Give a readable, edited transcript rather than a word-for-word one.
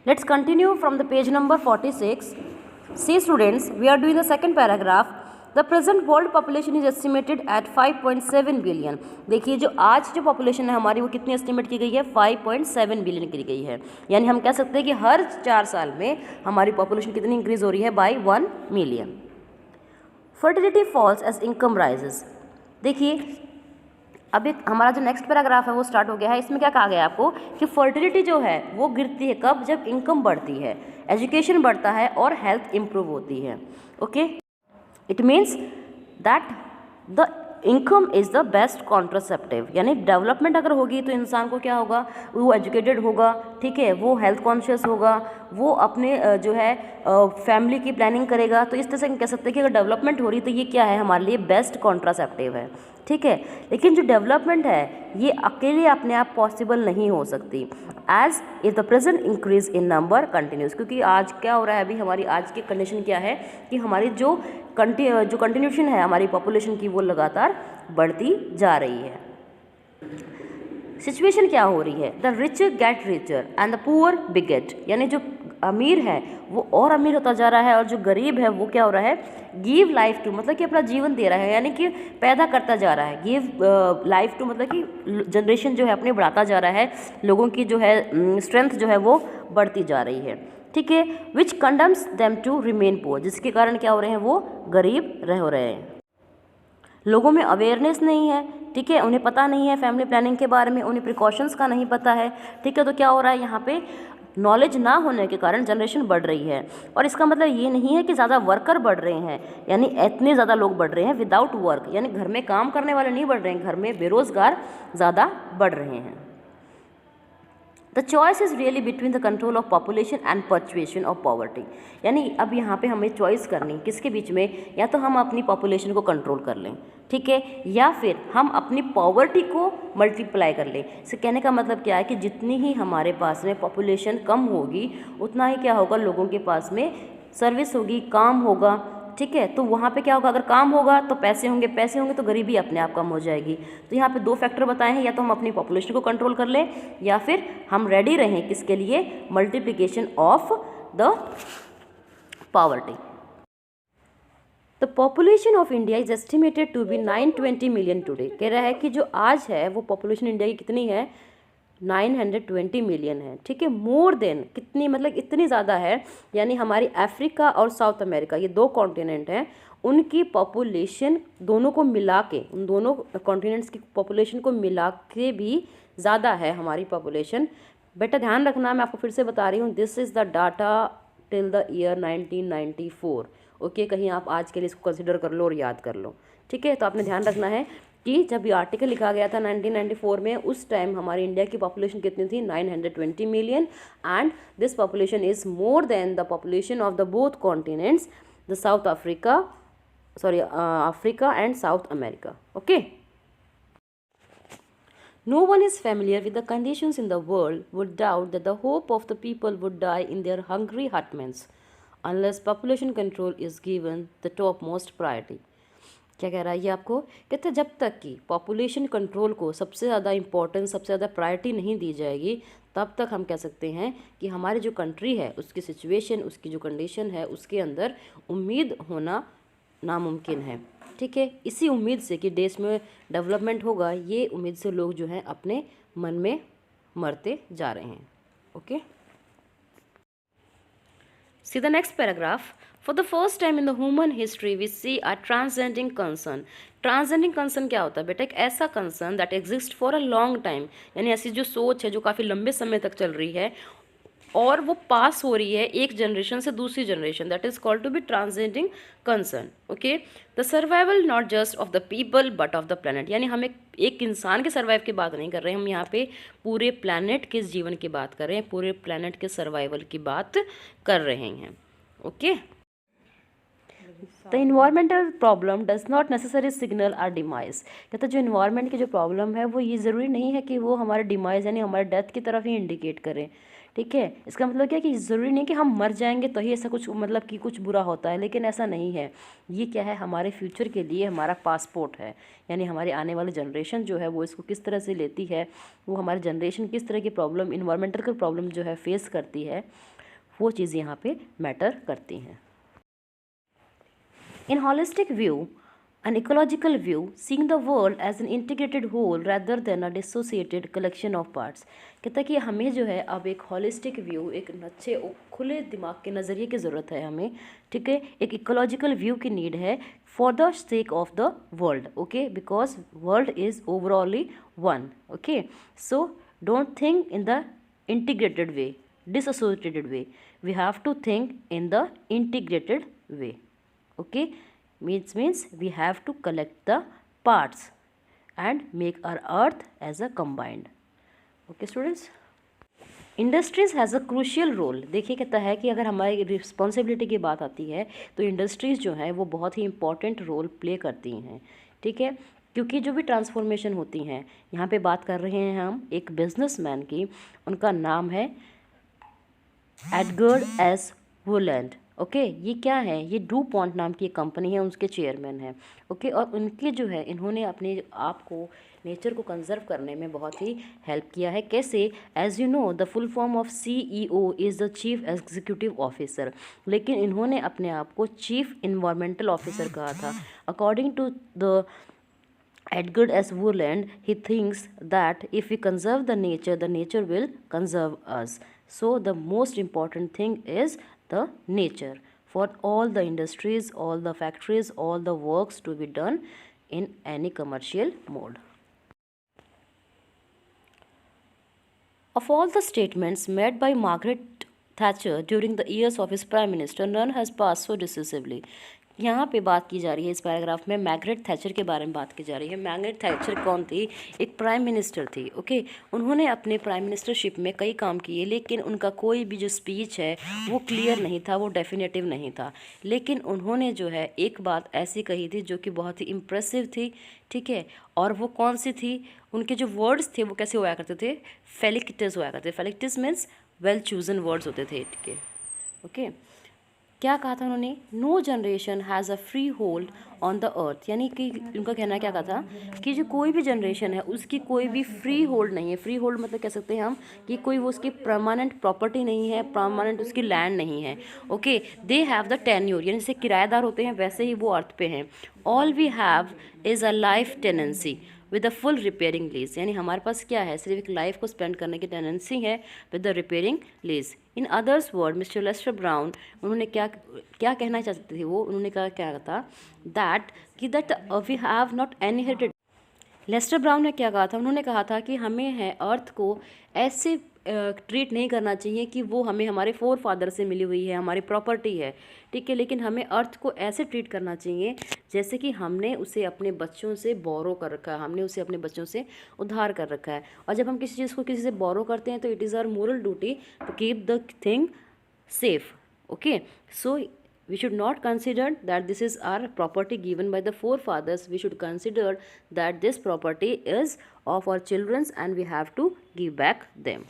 Let's continue from the page number 46. See students, we are doing the second paragraph. The present world population is estimated at 5.7 billion. देखिए जो आज जो population है हमारी वो कितनी एस्टिमेट की गई है, 5.7 बिलियन की गई है। यानी हम कह सकते हैं कि हर 4 साल में हमारी पॉपुलेशन कितनी इंक्रीज हो रही है, by 1 million. Fertility falls as income rises. देखिए अब एक हमारा जो नेक्स्ट पैराग्राफ है वो स्टार्ट हो गया है। इसमें क्या कहा गया है आपको कि फर्टिलिटी जो है वो गिरती है कब, जब इनकम बढ़ती है, एजुकेशन बढ़ता है और हेल्थ इंप्रूव होती है। Okay, it means that the income is the best contraceptive. यानी डेवलपमेंट अगर होगी तो इंसान को क्या होगा, वो एजुकेटेड होगा, ठीक है, वो हेल्थ कॉन्शियस होगा, वो अपने जो है फैमिली की प्लानिंग करेगा। तो इस तरह से हम कह सकते हैं कि अगर डेवलपमेंट हो रही तो ये क्या है, हमारे लिए बेस्ट कॉन्ट्रासेप्टिव है, ठीक है। लेकिन जो डेवलपमेंट है ये अकेले अपने आप पॉसिबल नहीं हो सकती, as is the present increase in number continues. क्योंकि आज क्या हो रहा है, अभी हमारी आज की कंडीशन क्या है कि हमारी जो कंटिन्यूशन है हमारी पॉपुलेशन की वो लगातार बढ़ती जा रही है। सिचुएशन क्या हो रही है, the rich get richer and the poor beget. यानी जो अमीर है वो और अमीर होता जा रहा है और जो गरीब है वो क्या हो रहा है, गिव लाइफ टू, मतलब कि अपना जीवन दे रहा है, यानी कि पैदा करता जा रहा है। गिव लाइफ टू मतलब कि जनरेशन जो है अपने बढ़ाता जा रहा है, लोगों की जो है स्ट्रेंथ जो है वो बढ़ती जा रही है, ठीक है। विच कंडम्स देम टू रिमेन पुअर, जिसके कारण क्या हो रहे हैं, वो गरीब हो रहे हैं। लोगों में अवेयरनेस नहीं है, ठीक है, उन्हें पता नहीं है फैमिली प्लानिंग के बारे में, उन्हें प्रिकॉशंस का नहीं पता है, ठीक है। तो क्या हो रहा है यहाँ पे, नॉलेज ना होने के कारण जनरेशन बढ़ रही है। और इसका मतलब ये नहीं है कि ज़्यादा वर्कर बढ़ रहे हैं, यानी इतने ज़्यादा लोग बढ़ रहे हैं विदाउट वर्क, यानी घर में काम करने वाले नहीं बढ़ रहे हैं, घर में बेरोजगार ज़्यादा बढ़ रहे हैं। The choice is really between the control of population and perpetuation of poverty. यानी अब यहाँ पे हमें चॉइस करनी किसके बीच में, या तो हम अपनी पॉपुलेशन को कंट्रोल कर लें, ठीक है, या फिर हम अपनी पॉवर्टी को मल्टीप्लाई कर लें। इसे कहने का मतलब क्या है कि जितनी ही हमारे पास में पॉपुलेशन कम होगी उतना ही क्या होगा, लोगों के पास में सर्विस होगी, काम होगा, ठीक है। तो वहाँ पे क्या होगा, अगर काम होगा तो पैसे होंगे, पैसे होंगे तो गरीबी अपने आप कम हो जाएगी। तो यहाँ पे 2 फैक्टर बताए हैं, या तो हम अपनी पॉपुलेशन को कंट्रोल कर लें या फिर हम रेडी रहें किसके लिए, multiplication of the poverty. The population of India is estimated to be 920 million today. कह रहा है कि जो आज है वो पॉपुलेशन इंडिया की कितनी है, 920 मिलियन है, ठीक है। मोर देन कितनी, मतलब इतनी ज़्यादा है, यानी हमारी अफ्रीका और साउथ अमेरिका, ये 2 कॉन्टिनेंट हैं, उनकी पॉपुलेशन दोनों को मिला के, उन दोनों कॉन्टिनेंट्स की पॉपुलेशन को मिला के भी ज़्यादा है हमारी पॉपुलेशन। बेटा ध्यान रखना, मैं आपको फिर से बता रही हूँ, this is the data till the year 1994। Okay, कहीं आप आज के लिए इसको कंसिडर कर लो और याद कर लो, ठीक है। तो आपने ध्यान रखना है कि जब ये आर्टिकल लिखा गया था 1994 में, उस टाइम हमारी इंडिया की पॉपुलेशन कितनी थी, 920 million, and this population is more than the population of the both continents, the south Africa, Africa and south America. Okay, no one is familiar with the conditions in the world would doubt that the hope of the people would die in their hungry hutments unless population control is given the topmost priority। क्या कह रहा है ये आपको, कहते हैं जब तक कि पॉपुलेशन कंट्रोल को सबसे ज़्यादा इम्पोर्टेंस, सबसे ज़्यादा प्रायोरिटी नहीं दी जाएगी, तब तक हम कह सकते हैं कि हमारी जो कंट्री है उसकी सिचुएशन, उसकी जो कंडीशन है उसके अंदर उम्मीद होना नामुमकिन है, ठीक है। इसी उम्मीद से कि देश में डेवलपमेंट होगा, ये उम्मीद से लोग जो हैं अपने मन में मरते जा रहे हैं। Okay, see the next paragraph. For the first time in the human history we see a transcending concern। Transcending concern क्या होता है बेटा, एक ऐसा concern that exist for a long time, यानी ऐसी जो सोच है जो काफ़ी लंबे समय तक चल रही है और वो पास हो रही है एक जनरेशन से दूसरी generation, that is called to be transcending concern. Okay, the survival not just of the people but of the planet. यानी हम एक इंसान के सर्वाइव की बात नहीं कर रहे हैं, हम यहाँ पे पूरे प्लैनेट के जीवन की बात कर रहे हैं, पूरे प्लैनेट के सर्वाइवल की बात कर रहे हैं। Okay, the environmental problem does not necessary signal our demise. कहते जो इन्वायरमेंट की जो प्रॉब्लम है वो ये ज़रूरी नहीं है कि वो हमारे डिमाइज यानी हमारे डेथ की तरफ ही इंडिकेट करें, ठीक है। इसका मतलब क्या है कि ज़रूरी नहीं कि हम मर जाएंगे तो ही ऐसा कुछ, मतलब कि कुछ बुरा होता है, लेकिन ऐसा नहीं है। ये क्या है, हमारे फ्यूचर के लिए हमारा पासपोर्ट है, यानी हमारी आने वाली जनरेशन जो है वो इसको किस तरह से लेती है, वो हमारी जनरेशन किस तरह की प्रॉब्लम, इन्वायरमेंटल प्रॉब्लम जो है फेस करती है, वो चीज़ यहाँ पे मैटर करती हैं। In holistic view, an ecological view, seeing the world as an integrated whole rather than a dissociated collection of parts, कहता है कि हमें जो है अब एक holistic view, एक अच्छे खुले दिमाग के नज़रिए की ज़रूरत है हमें, ठीक है, एक इकोलॉजिकल व्यू की नीड है for the sake of the world, okay, because world is overally one, okay, so don't think in the integrated way, disassociated way, we have to think in the integrated way, okay, means we have to collect the parts and make our earth as a combined, okay students. Industries has a crucial role, देखिए कहता है कि अगर हमारी responsibility की बात आती है तो इंडस्ट्रीज़ जो हैं वो बहुत ही इंपॉर्टेंट रोल प्ले करती हैं, ठीक है, क्योंकि जो भी ट्रांसफॉर्मेशन होती हैं, यहाँ पे बात कर रहे हैं हम एक बिजनेसमैन की, उनका नाम है एडगर्ड एस वुलैंड, ओके, ये क्या है, ये डू पॉन्ट नाम की एक कंपनी है, उसके चेयरमैन हैं, ओके, और उनके जो है इन्होंने अपने आप को नेचर को कंजर्व करने में बहुत ही हेल्प किया है। कैसे? As you know the full form of CEO is the chief executive officer, लेकिन इन्होंने अपने आप को चीफ इन्वायरमेंटल ऑफिसर कहा था। According to the Edgar S. Woodland, he thinks that if we conserve the nature will conserve us. So the most important thing is the nature. For all the industries, all the factories, all the works to be done in any commercial mode. Of all the statements made by Margaret Thatcher during the years of his prime minister, none has passed so decisively. यहाँ पे बात की जा रही है इस paragraph में Maigret Thatcher के बारे में बात की जा रही है। मैग्रेट थैचर कौन थी? एक प्राइम मिनिस्टर थी, ओके। उन्होंने अपने प्राइम मिनिस्टरशिप में कई काम किए, लेकिन उनका कोई भी जो स्पीच है वो क्लियर नहीं था, वो डेफिनेटिव नहीं था। लेकिन उन्होंने जो है एक बात ऐसी कही थी जो कि बहुत ही इम्प्रेसिव थी, ठीक है। और वो कौन सी थी? उनके जो वर्ड्स थे वो कैसे हुआ करते थे? फेलिक्टिस हुआ करते थे। Felicitous means well chosen words होते थे, ठीक है, ओके। क्या कहा था उन्होंने? No generation has a freehold on the earth, यानी कि उनका कहना क्या कहा था कि जो कोई भी जनरेशन है उसकी कोई भी फ्री होल्ड नहीं है। फ्री होल्ड मतलब कह सकते हैं हम कि कोई वो उसकी परमानेंट प्रॉपर्टी नहीं है, परमानेंट उसकी लैंड नहीं है, okay. They have the tenure, यानी जैसे किराएदार होते हैं वैसे ही वो अर्थ पे हैं। All we have is a life tenancy with the full repairing lease, यानी हमारे पास क्या है? सिर्फ एक लाइफ को स्पेंड करने की टेंडेंसी है with the repairing lease. In others word mister Lester Brown, उन्होंने क्या क्या कहना चाहते थे वो? उन्होंने कहा क्या था? That we have not inherited. Lester Brown ने क्या कहा था? उन्होंने कहा था कि हमें है अर्थ को ऐसे ट्रीट नहीं करना चाहिए कि वो हमें हमारे फोर फादर से मिली हुई है, हमारी प्रॉपर्टी है, ठीक है, लेकिन हमें अर्थ को ऐसे ट्रीट करना चाहिए जैसे कि हमने उसे अपने बच्चों से बोरो कर रखा है, हमने उसे अपने बच्चों से उधार कर रखा है। और जब हम किसी चीज़ को किसी से बोरो करते हैं तो it is our moral duty to keep the thing safe, okay. So we should not consider that this is our property given by the forefathers. We should consider that this property is of our children's and we have to give back them.